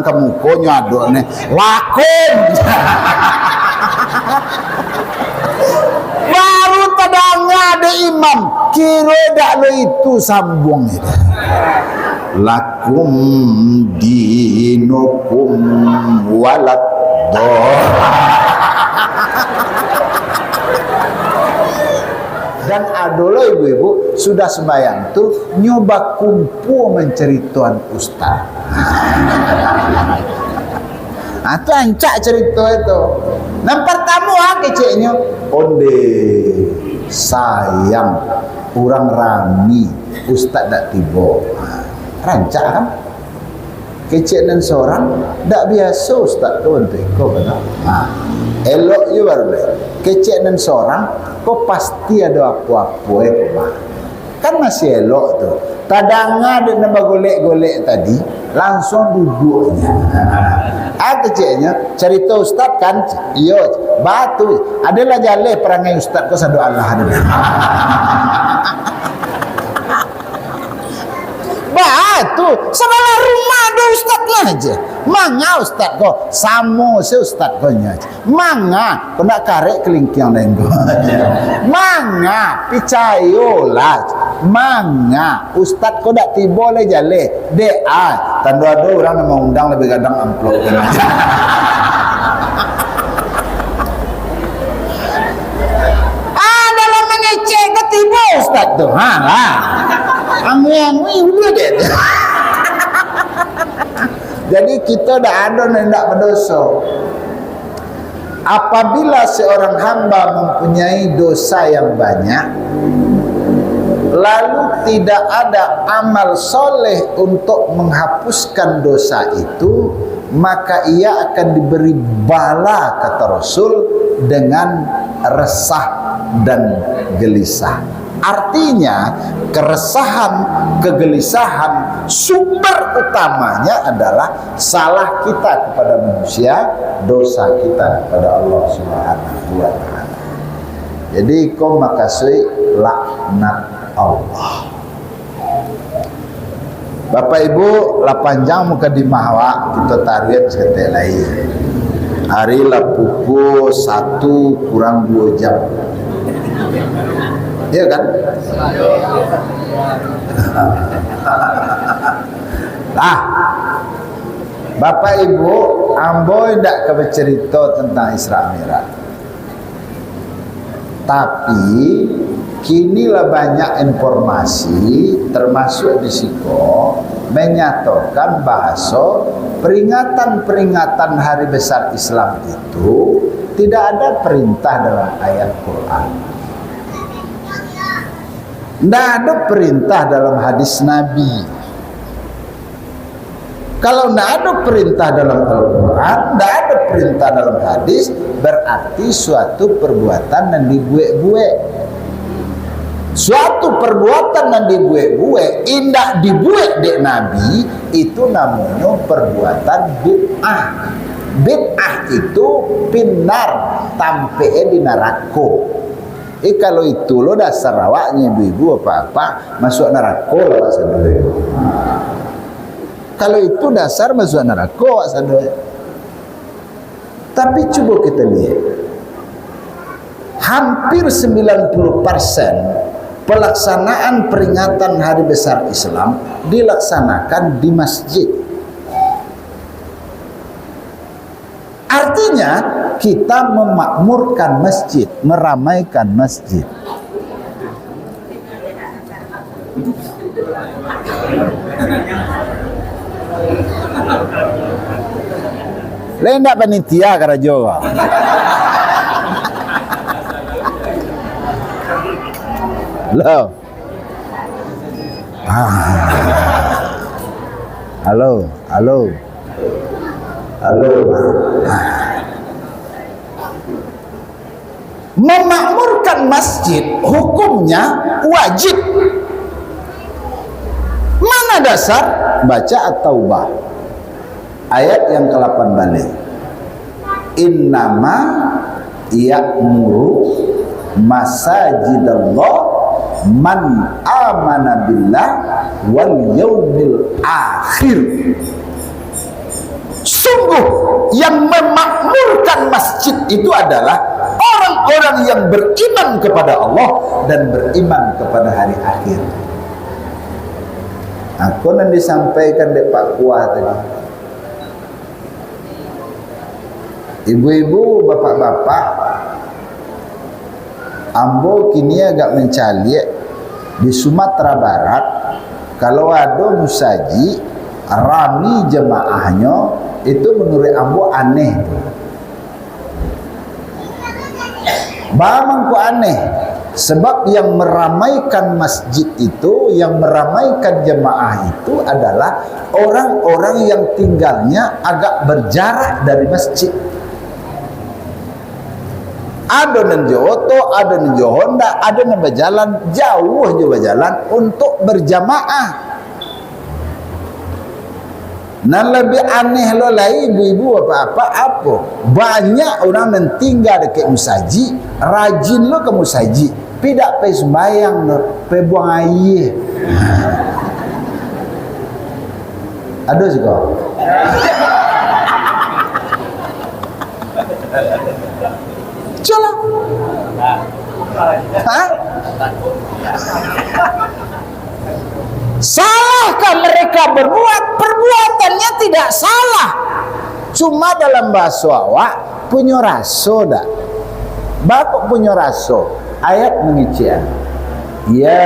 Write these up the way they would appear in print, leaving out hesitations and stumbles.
kamu konyo aduk nih lakon. Baru tadanga ada imam kira dak lo itu sambung itu. Lakum dinukum walad dan adolah ibu-ibu sudah sembahyang tuh nyoba kumpu mencerituan ustaz. Itu ancak cerita itu. Yang pertama keceknya onde sayang kurang rami ustaz dak tiba. Rancak kan? Kecek dan seorang dak biasa ustaz tu untuk kau benar. Elok je baru deh. Kecek dan seorang kau pasti ada apa-apa kan masih elok tu. Tadanga dia nama golek-golek tadi langsung duduknya. Keceknya cerita ustaz kan iyo batu adalah jaleh perangai ustaz kau sadu Allah ada. Batu sebelah rumah ada ustaznya aja. Manga ustaz kau samo si ustaz kau nya. Manga kau nak karek kelingkiang denggo. Manga picayolah. Manga ustaz kau dak tiba le jale. Dea tanda ada orang nama undang lebih gadang amplop. Dalam mengecek ketiba ustaz tu. Angui udah deh. Jadi kita dah ada hendak berdosa. Apabila seorang hamba mempunyai dosa yang banyak, lalu tidak ada amal soleh untuk menghapuskan dosa itu, maka ia akan diberi bala, kata Rasul, dengan resah dan gelisah. Artinya keresahan, kegelisahan sumber utamanya adalah salah kita kepada manusia, dosa kita kepada Allah Subhanahu wa taala. Jadi kau makasih laknat Allah. Bapak Ibu, lah panjang muka di mahwa kita tarian seketik lain. Hari lah pukul 1 kurang 2 jam. Iya kan? Bapak Ibu, ambo tidak kebercerita tentang Isra Mi'raj. Tapi kinilah banyak informasi termasuk di siko menyatakan bahasa peringatan-peringatan hari besar Islam itu tidak ada perintah dalam ayat Quran. Tidak ada perintah dalam hadis Nabi. Kalau tidak ada perintah dalam Al-Quran, tidak ada perintah dalam hadis, berarti suatu perbuatan yang dibuat-buat. Suatu perbuatan yang dibuat-buat, indah dibuat di Nabi, itu namanya perbuatan bid'ah. Bid'ah itu pinar tampe di neraka. Kalau itu lo dasar awaknya ibu-ibu apa-apa masuk neraka lah sadaya. Kalau itu dasar masuk neraka sadaya. Tapi coba kita lihat, hampir 90% pelaksanaan peringatan Hari Besar Islam dilaksanakan di masjid. Artinya kita memakmurkan masjid, meramaikan masjid. Lain tak panitia kara Jawa. Halo. Halo, halo. Halo. Memakmurkan masjid hukumnya wajib. Mana dasar? Baca At-Taubah ayat yang ke-8 balik. Innama ya'muru masajidallah man amana billah wal yaumil akhir. Sungguh yang memakmurkan masjid itu adalah orang-orang yang beriman kepada Allah dan beriman kepada hari akhir. Aku nanti disampaikan oleh Pak Kuah tadi. Ibu-ibu, bapak-bapak, ambo kini agak mencaliak di Sumatera Barat. Kalau ada musaji rami jemaahnya, itu menurut ambo aneh. Bamangku aneh. Sebab yang meramaikan masjid itu, yang meramaikan jemaah itu adalah orang-orang yang tinggalnya agak berjarak dari masjid. Ada yang Jowoto, ada yang Johonda, ada yang berjalan jauh juga berjalan untuk berjamaah. Nah lebih aneh lo lah ibu-ibu apa banyak orang yang tinggal dekat musaji, rajin lo ke musaji, tidak pergi sembahyang lo, pergi buang air. Ada juga. Jalan. Hah? Salahkah mereka berbuat? Perbuatannya tidak salah. Cuma dalam bahasa awak punya raso dah. Bapak punya raso. Ayat mengician. Ya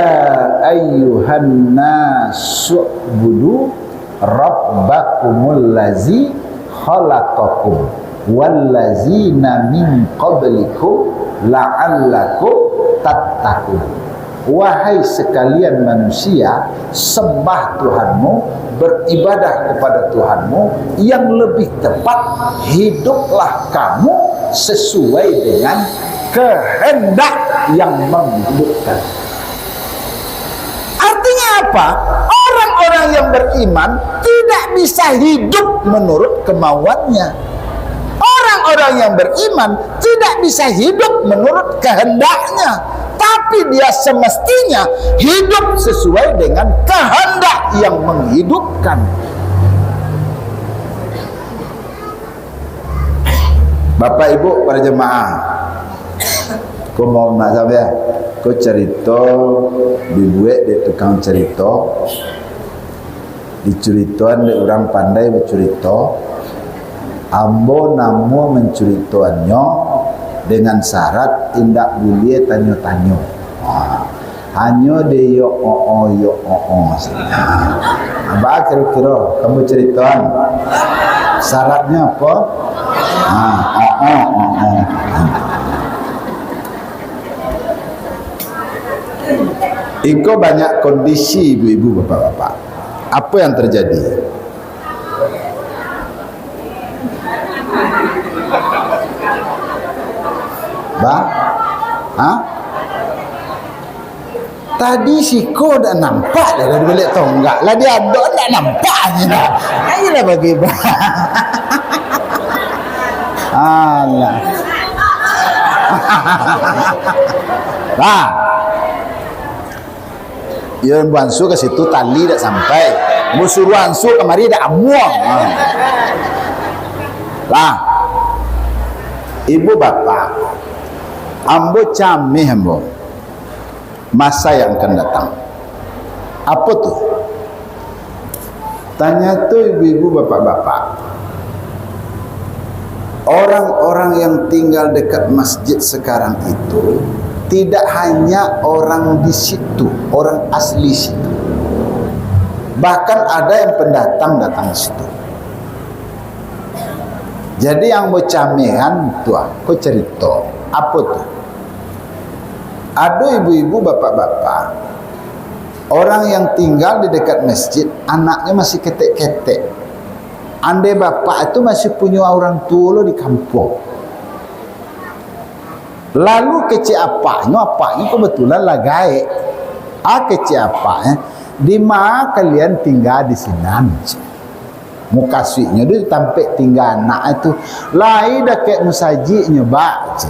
ayyuhan nasu budu rabbakumul lazi khalaqakum wallazina min qablikum la'allakum tattaqun. Wahai sekalian manusia, sembah Tuhanmu, beribadah kepada Tuhanmu, yang lebih tepat hiduplah kamu sesuai dengan kehendak yang menghidupkan. Artinya apa? Orang-orang yang beriman tidak bisa hidup menurut kemauannya. Orang-orang yang beriman tidak bisa hidup menurut kehendaknya, tapi dia semestinya hidup sesuai dengan kehendak yang menghidupkan. Bapak Ibu para jemaah, aku mau nak sampai aku cerita dibuat di tukang cerita, diceritakan di orang pandai bercerita. Ambo namo menceritaannya dengan syarat tindak boleh tanya-tanya. Hanya dia yo o. Abah kira-kira kamu ceritakan syaratnya apa? Iko banyak kondisi ibu-ibu bapak-bapak. Apa yang terjadi? Tadi si ko dah nampak dah dari balik tonggak lah, dia ada tak nampak je dah. Ayolah bagi alah. Ya Ansu ke situ tali dah sampai. Musuh Ansu kemari dah amuang. Lah. Ibu bapak, ambo camih ambo masa yang akan datang. Apa tuh? Tanya tuh ibu-ibu bapak-bapak, orang-orang yang tinggal dekat masjid sekarang itu tidak hanya orang di situ, orang asli situ, bahkan ada yang pendatang datang situ. Jadi yang bercamihan tuh aku cerita apa tuh? Ada ibu-ibu bapak-bapak, orang yang tinggal di dekat masjid, anaknya masih ketek-ketek. Andai bapak itu masih punya orang tua lo di kampung. Lalu kecil apanya kebetulan lah gaek. Kecil apanya, di mana kalian tinggal di sini? Muka suinya dia tampik tinggal anak itu lain dah kayak musaji nyoba je.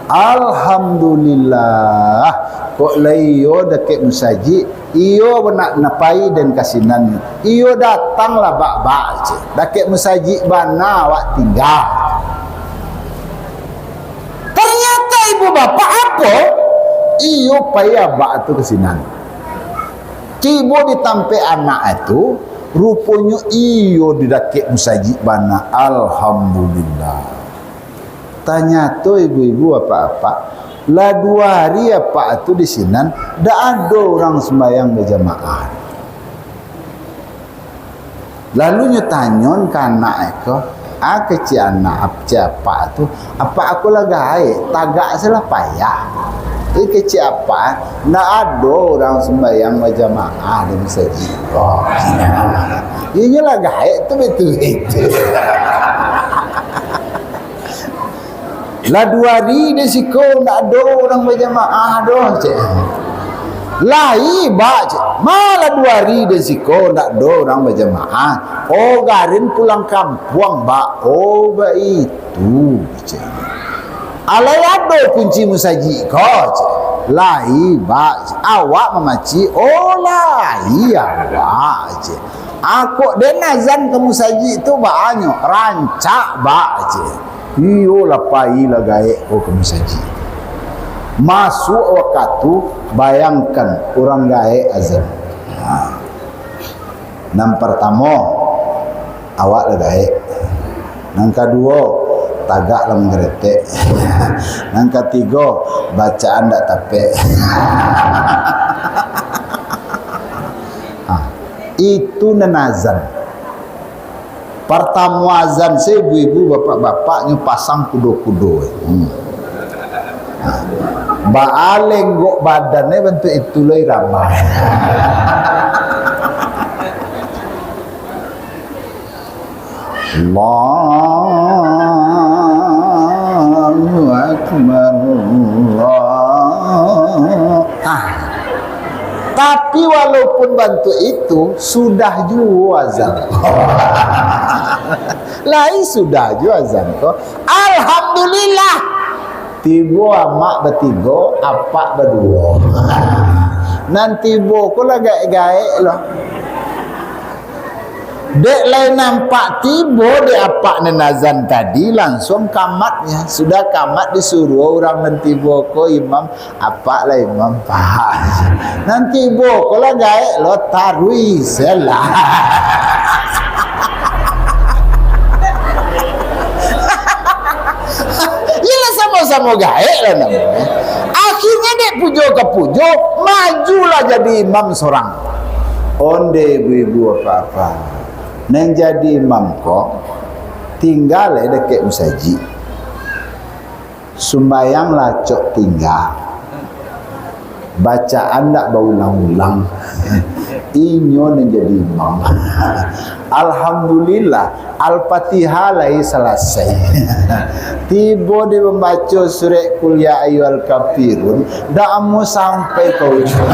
Alhamdulillah kok layo dekat musaji iyo nak napai dan kasinan iyo datanglah bak-bak je dekat musaji bana awak tinggal. Ternyata ibu bapa apa iyo payah bak tu kasinan cibo ditampe anak itu rupanya iyo di dekat musaji bana. Alhamdulillah. Tanya tu ibu-ibu apa-apa lah 2 hari apa tu di sinan dah ada orang sembahyang berjamaah. Lalu nyo tanyon ke anak eko kecil anak apa tu apa aku lagi tagak salah payah kecil apa nak ada orang sembahyang berjamaah di masjid. Oh ini lagi tu betul itu. Lah 2 hari di siko nak ada orang berjamaah doh cik. Lai bak cik. Malah 2 hari di siko nak ada orang berjamaah. Oh garin pulang kampung bak. Oh bak itu cik. Alai ada kunci musaji kau cik. Lai bak cik. Awak memaci. Oh lai awak cik. Aku dan azan ke musaji tu banyak rancak bak cik. Iyo lapai lagai ke musaji. Masuk waktu bayangkan orang gae azan. Yang pertama awak lagai. Yang kedua tagak lah menggeretek. Yang ketiga bacaan tak tapek. Itu nanazan. Pertama azan saya ibu-ibu bapak-bapaknya pasang kudo-kudo. Baaleng gok badannya bentuk itu lah ramai. Allahu Akbar Allah. Tapi walaupun bantu itu sudah juga azan. Lain sudah juga azan kok. Alhamdulillah. Tiba amak bertiga, apak berdua. Nanti boko lah gaek-gaek lah. Dek lain nampak tiba dek apak nenazan tadi langsung kamatnya. Sudah kamat disuruh orang nanti boko imam apak lah imam pak. Nanti boko lah gaek lo tarwi selah. Yalah sama-sama gaek lah namanya. Akhirnya dek pujo ke pujo majulah jadi imam seorang. Onde ibu-ibu apa-apa. Neng jadi imam kok tinggal dekat musaji. Sumbayang lacok tinggal. Bacaan tak berulang-ulang. Inyo neng jadi imam. Alhamdulillah Al-Fatihah lai selesai. Tiba dia membaca surat Qul ya ayyuhal kafirun dak mau sampai ke ujung.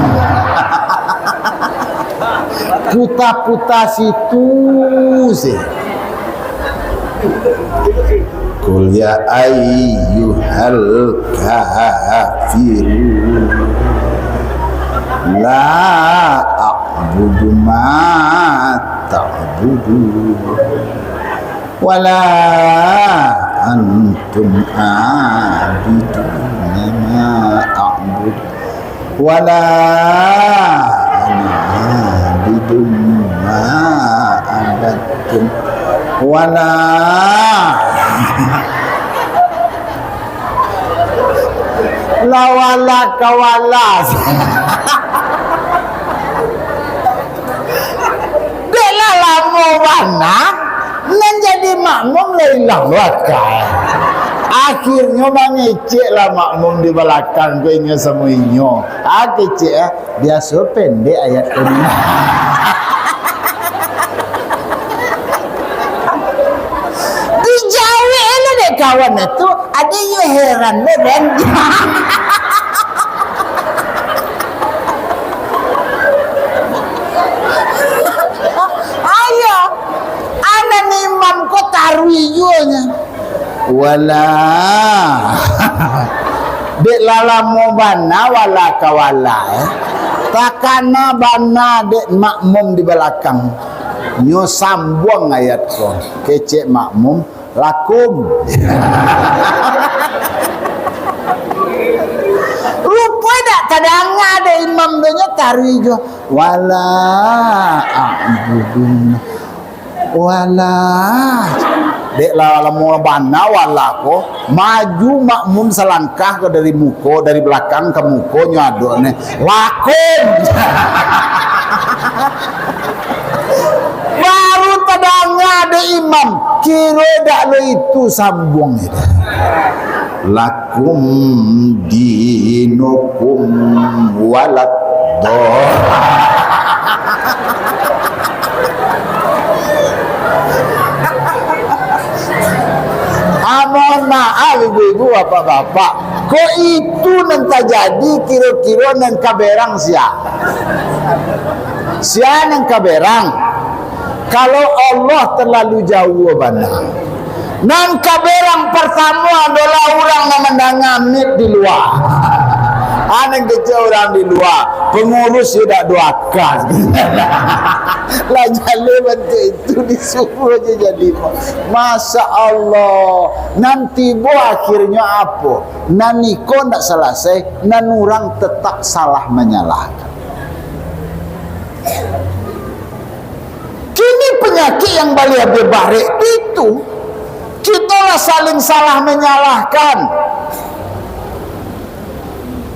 Putar-putar situ sih. Qul ya ayyuhal kafirun la a'budu ma ta'budu wala antum a'biduna ma a'budu wala abidum ma abadtum wala lawala kawalas. Deklah lama mana nan jadi makmum leilang wakai. Akhirnya mengecek lah makmum di belakang gue ingat semuanya. Kecek biasa pendek ayat ini. Dijawab lah deh kawan itu. Ada yang heran deh dan. Ayo, anak imam kok tarwih juga. Wala Dek lalamu bana wala kawala takana bana dek makmum di belakang. Nyo sambung ayat ko. Kecek makmum lakum. Rupa dak kadang ada imam donya tari jo wala a'budun wala dek lalamu bana wala ko maju makmum selangkah ke dari muko dari belakang ke muko nyaduk ne lakum. Baru kadang ada imam kira dak lo itu sambung itu lakum dinukum walad doh. Mohon maaf ibu-ibu bapak-bapak, kok itu nanti jadi kira-kira nan kaberang sia nan kaberang. Kalau Allah terlalu jauh bana. Nan kaberang pertama adalah orang yang mendangamit di luar. Aneh kecil orang di luar, pengurus sudah doakan. Lah jalur bentuk itu disuruh aja jadi. Masya Allah. Nanti bo akhirnya apa? Naniko nak selesai, nan orang tetap salah menyalahkan. Kini penyakit yang balik bebarik itu, kita lah saling salah menyalahkan.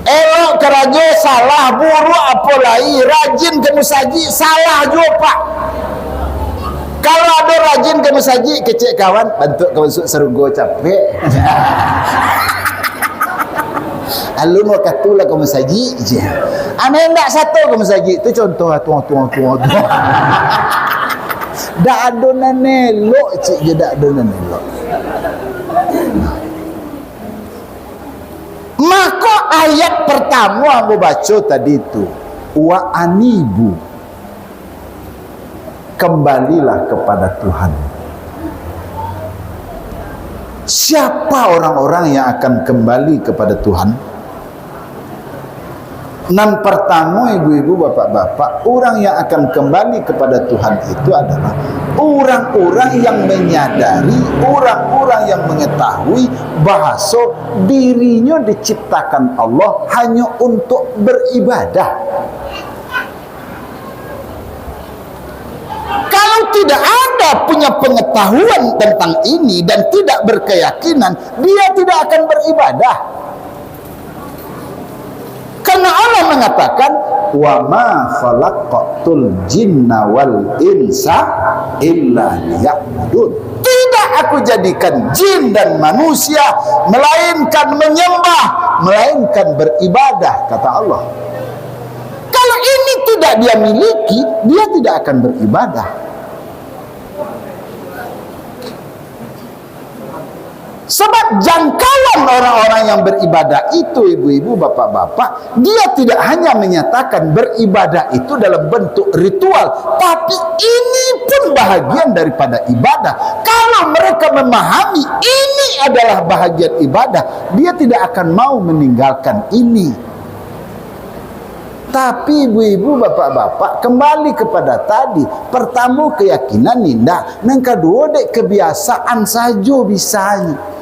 Elok kerajo salah, buruk apalagi rajin ke musaji salah juga pak. Kalau ada rajin ke musaji kecek kawan bentuk ke masuk surga capek. Lalu mau katulah ke musaji je. Aneh ndak satu ke musaji itu contoh tuang. Dak adonan elok cik je dak adonan elok. Maka ayat pertama aku baca tadi itu wa anibu, kembalilah kepada Tuhan. Siapa orang-orang yang akan kembali kepada Tuhan? Nan pertama ibu-ibu bapak-bapak, orang yang akan kembali kepada Tuhan itu adalah orang-orang yang menyadari, orang-orang yang mengetahui bahasa dirinya diciptakan Allah hanya untuk beribadah. Kalau tidak ada punya pengetahuan tentang ini dan tidak berkeyakinan, dia tidak akan beribadah. Karena Allah mengatakan wa ma khalaqatul jinna wal insa illa liya'budun. Tidak aku jadikan jin dan manusia melainkan menyembah, melainkan beribadah, kata Allah. Kalau ini tidak dia miliki, dia tidak akan beribadah. Sebab jangkauan orang-orang yang beribadah itu ibu-ibu bapak-bapak, dia tidak hanya menyatakan beribadah itu dalam bentuk ritual, tapi ini pun bahagian daripada ibadah. Kalau mereka memahami ini adalah bahagian ibadah, dia tidak akan mau meninggalkan ini. Tapi ibu-ibu bapak-bapak kembali kepada tadi, pertama keyakinan ninda, yang kedua dek kebiasaan saja bisanya.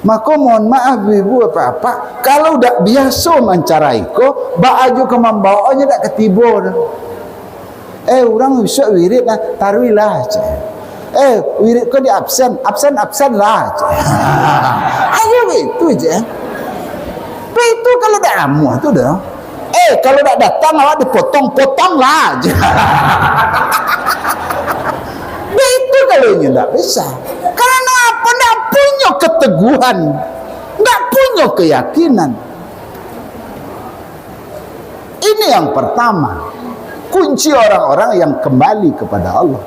Maka mohon maaf ibu bapak, kalau dak biasa mencarai ko, baju ke membawaannya dak ketibo. Orang bisa wirid lah, taruhilah aja. Wirid ko di absen lah aja. Ayo itu aja. Itu kalau dak amuh tu dah. Kalau dak datang awak dipotong-potong lah aja. Itu kalau ndak bisa. Karena apa? Ndak punya keteguhan, ndak punya keyakinan. Ini yang pertama, kunci orang-orang yang kembali kepada Allah.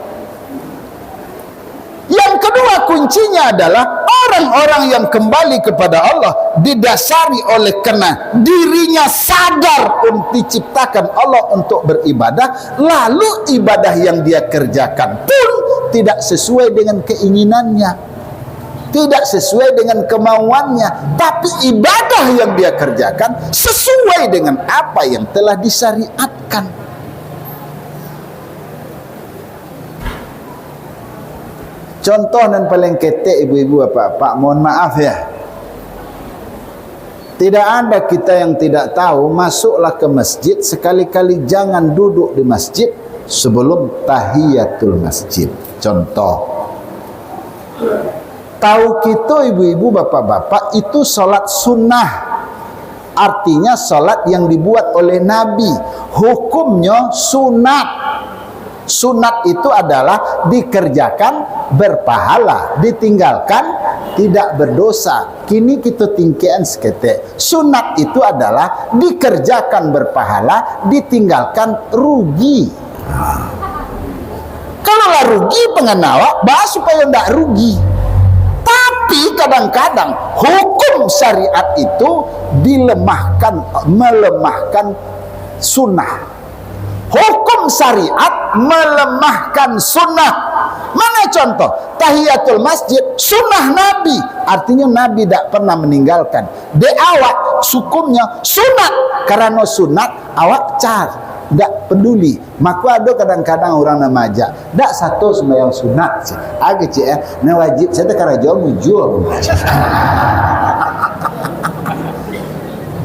Yang kedua kuncinya adalah orang-orang yang kembali kepada Allah didasari oleh karena dirinya sadar diciptakan Allah untuk beribadah, lalu ibadah yang dia kerjakan pun tidak sesuai dengan keinginannya. tidak sesuai dengan kemauannya, tapi ibadah yang dia kerjakan sesuai dengan apa yang telah disyariatkan. Contoh dan paling ketek ibu-ibu bapak-bapak, mohon maaf ya, tidak ada kita yang tidak tahu, masuklah ke masjid, sekali-kali jangan duduk di masjid sebelum tahiyatul masjid. Contoh, tahu kita ibu-ibu bapak-bapak itu salat sunnah, artinya salat yang dibuat oleh Nabi, hukumnya sunat. Sunat itu adalah dikerjakan berpahala, ditinggalkan tidak berdosa. Kini kita tingkian seketek, sunat itu adalah dikerjakan berpahala, ditinggalkan rugi. Kalau lah rugi pengenawa, bahas supaya tidak rugi. Tapi kadang-kadang hukum syariat itu melemahkan sunnah. Hukum syariat melemahkan sunnah. Mana contoh? Tahiyatul masjid sunnah Nabi, artinya Nabi tidak pernah meninggalkan. De awak hukumnya sunat, karena sunat awak tidak peduli. Maka ada kadang-kadang orang namaja tidak satu sembahyang sunat agak nah wajib saya karena jauh mujur.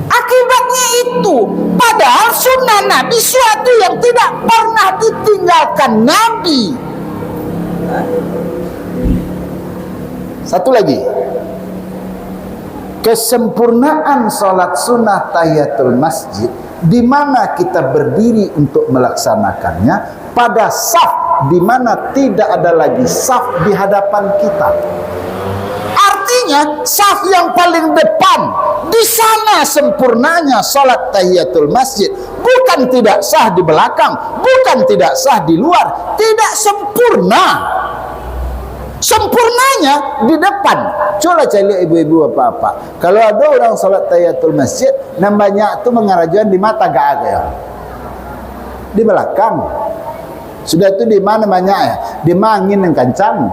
Akibatnya itu, padahal sunnah Nabi suatu yang tidak pernah ditinggalkan Nabi. Satu lagi, kesempurnaan salat sunnah tahiyatul masjid, di mana kita berdiri untuk melaksanakannya pada saf di mana tidak ada lagi saf di hadapan kita. Artinya saf yang paling depan, di sana sempurnanya salat tahiyatul masjid. Bukan tidak sah di belakang, bukan tidak sah di luar, tidak sempurna. Sempurnanya di depan. Coba cari ibu-ibu apa-apa. Kalau ada orang salat tahiyatul masjid, namanya itu mengarajuan di mata gak ada ya. Di belakang. Sudah itu di mana banyak ya? Di mangin yang kancang.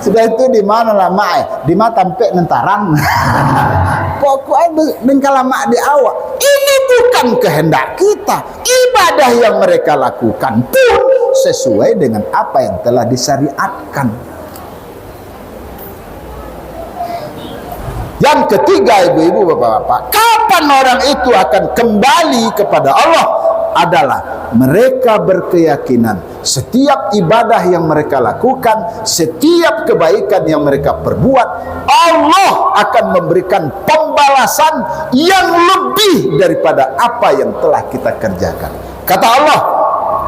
Sudah itu di mana lama ya? Di mata tampek nentaran. Pokoknya dengan lama di awak. Ini bukan kehendak kita. Ibadah yang mereka lakukan pun sesuai dengan apa yang telah disyariatkan. Yang ketiga ibu-ibu bapak-bapak, kapan orang itu akan kembali kepada Allah adalah mereka berkeyakinan setiap ibadah yang mereka lakukan, setiap kebaikan yang mereka perbuat, Allah akan memberikan pembalasan yang lebih daripada apa yang telah kita kerjakan. Kata Allah,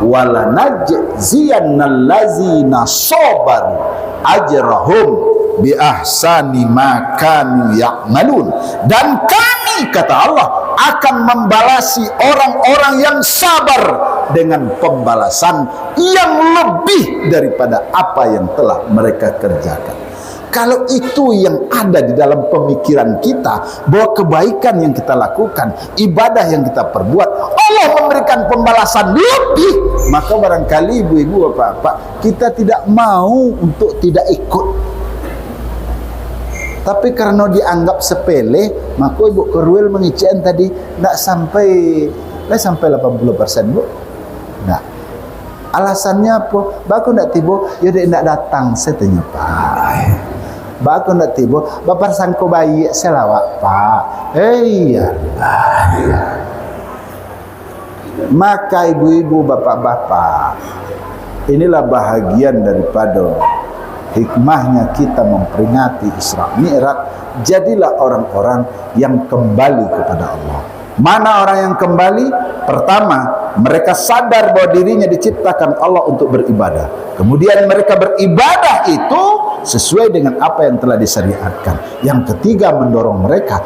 walanajziyannal ladzina sabaru ajrahum bi ahsani ma kanu ya'malun, dan kami, kata Allah, akan membalasi orang-orang yang sabar dengan pembalasan yang lebih daripada apa yang telah mereka kerjakan. Kalau itu yang ada di dalam pemikiran kita, bahwa kebaikan yang kita lakukan, ibadah yang kita perbuat, Allah memberikan pembalasan lebih, maka barangkali ibu-ibu bapak-bapak, kita tidak mau untuk tidak ikut. Tapi karena dianggap sepele, maka Ibu Kerwil mengician tadi tidak sampai 80%, Bu. Nah, alasannya apa? Baku tidak tiba, ya tidak datang. Saya tanya, Pak. Baku tidak tiba, bapak sangko bayi selawat, Pak. Iya. Maka ibu-ibu, bapak-bapak, inilah bahagian daripada hikmahnya kita memperingati Isra Mi'raj. Jadilah orang-orang yang kembali kepada Allah. Mana orang yang kembali? Pertama, mereka sadar bahwa dirinya diciptakan Allah untuk beribadah. Kemudian mereka beribadah itu sesuai dengan apa yang telah disyariatkan. Yang ketiga, mendorong mereka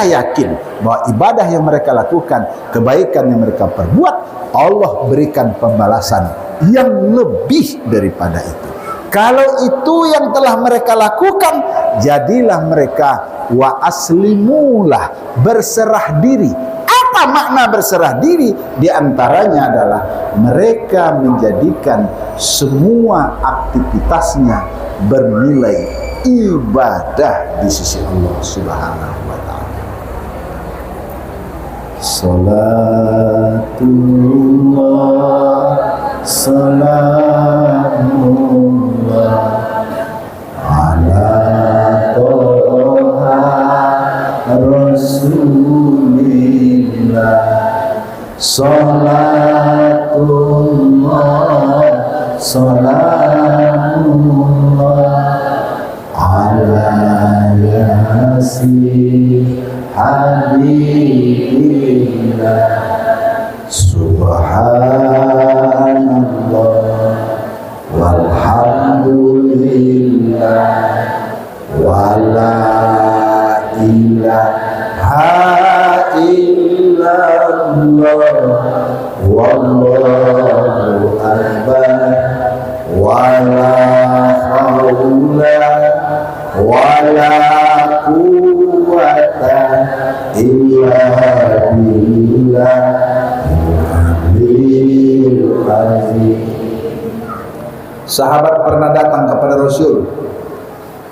yakin bahwa ibadah yang mereka lakukan, kebaikan yang mereka perbuat, Allah berikan pembalasan yang lebih daripada itu. Kalau itu yang telah mereka lakukan, jadilah mereka wa aslimulah, berserah diri. Apa Apa makna berserah diri? Di antaranya adalah mereka menjadikan semua aktivitasnya bernilai ibadah di sisi Allah Subhanahu wa taala. Salatullah salamullah ala toha rasulillah. Salatullah salamullah ala yasin habibillah. Subhanallah walhamdulillah wala ilaha illallah wallahu akbar wala haula wala quwwata illa billah. Sahabat pernah datang kepada Rasul,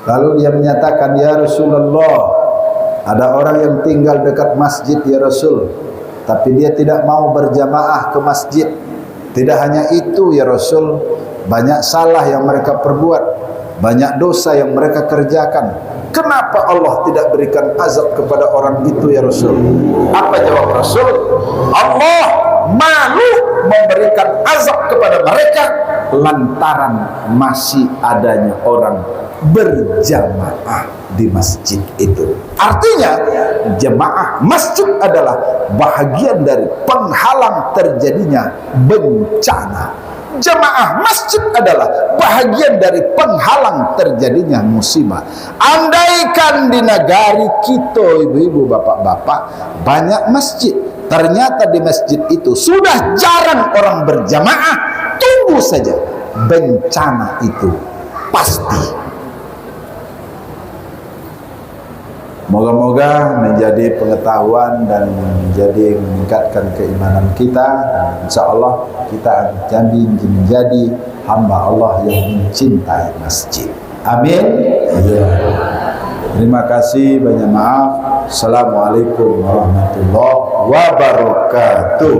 lalu dia menyatakan, ya Rasulullah, ada orang yang tinggal dekat masjid ya Rasul, tapi dia tidak mau berjamaah ke masjid. Tidak hanya itu ya Rasul, banyak salah yang mereka perbuat, banyak dosa yang mereka kerjakan. Kenapa Allah tidak berikan azab kepada orang itu ya Rasul? Apa jawab Rasul? Allah malu memberikan azab kepada mereka lantaran masih adanya orang berjamaah di masjid itu. Artinya jemaah masjid adalah bahagian dari penghalang terjadinya bencana. Jemaah masjid adalah bahagian dari penghalang terjadinya musibah. Andaikan di negari kita, ibu-ibu, bapak-bapak, banyak masjid, ternyata di masjid itu sudah jarang orang berjamaah, tunggu saja bencana itu pasti. Moga-moga menjadi pengetahuan dan menjadi meningkatkan keimanan kita. Insya Allah kita akan menjadi hamba Allah yang mencintai masjid. Amin. Ya. Terima kasih, banyak maaf. Assalamualaikum warahmatullahi wabarakatuh.